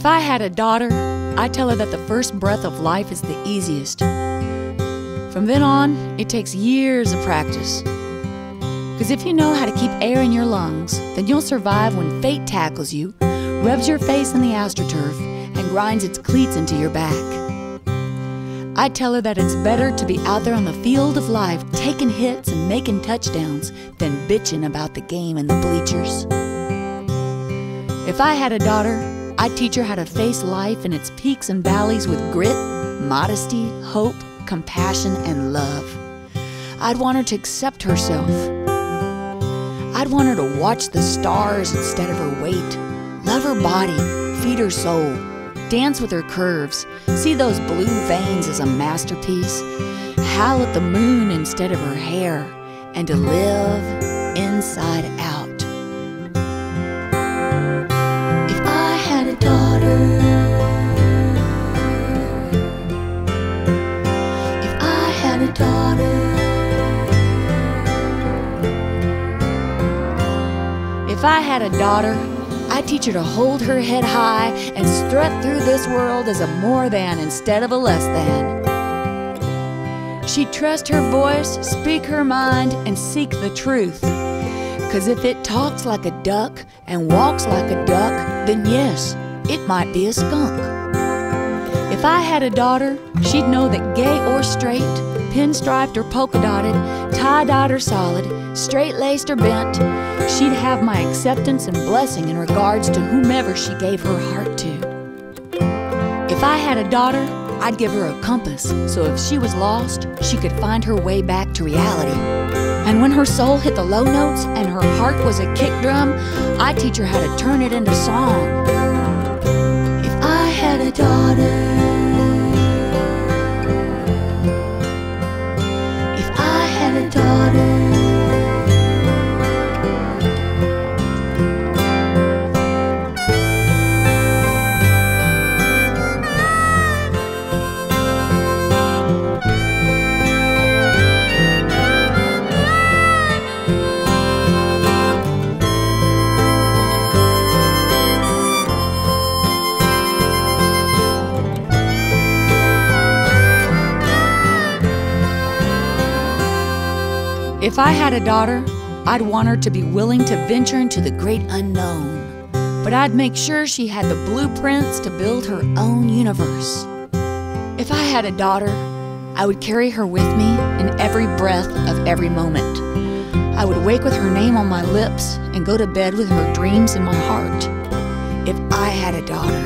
If I had a daughter, I'd tell her that the first breath of life is the easiest. From then on, it takes years of practice. Because if you know how to keep air in your lungs, then you'll survive when fate tackles you, rubs your face in the astroturf, and grinds its cleats into your back. I'd tell her that it's better to be out there on the field of life, taking hits and making touchdowns, than bitching about the game in the bleachers. If I had a daughter, I'd teach her how to face life in its peaks and valleys with grit, modesty, hope, compassion, and love. I'd want her to accept herself. I'd want her to watch the stars instead of her weight, love her body, feed her soul, dance with her curves, see those blue veins as a masterpiece, howl at the moon instead of her hair, and to live inside out. If I had a daughter, if I had a daughter, if I had a daughter, I'd teach her to hold her head high and strut through this world as a more than instead of a less than. She'd trust her voice, speak her mind, and seek the truth. 'Cause if it talks like a duck and walks like a duck, then yes, it might be a skunk. If I had a daughter, she'd know that gay or straight, pinstriped or polka-dotted, tie-dyed or solid, straight-laced or bent, she'd have my acceptance and blessing in regards to whomever she gave her heart to. If I had a daughter, I'd give her a compass, so if she was lost, she could find her way back to reality. And when her soul hit the low notes and her heart was a kick drum, I'd teach her how to turn it into song. If I had a daughter, if I had a daughter, if I had a daughter, I'd want her to be willing to venture into the great unknown. But I'd make sure she had the blueprints to build her own universe. If I had a daughter, I would carry her with me in every breath of every moment. I would wake with her name on my lips and go to bed with her dreams in my heart. If I had a daughter.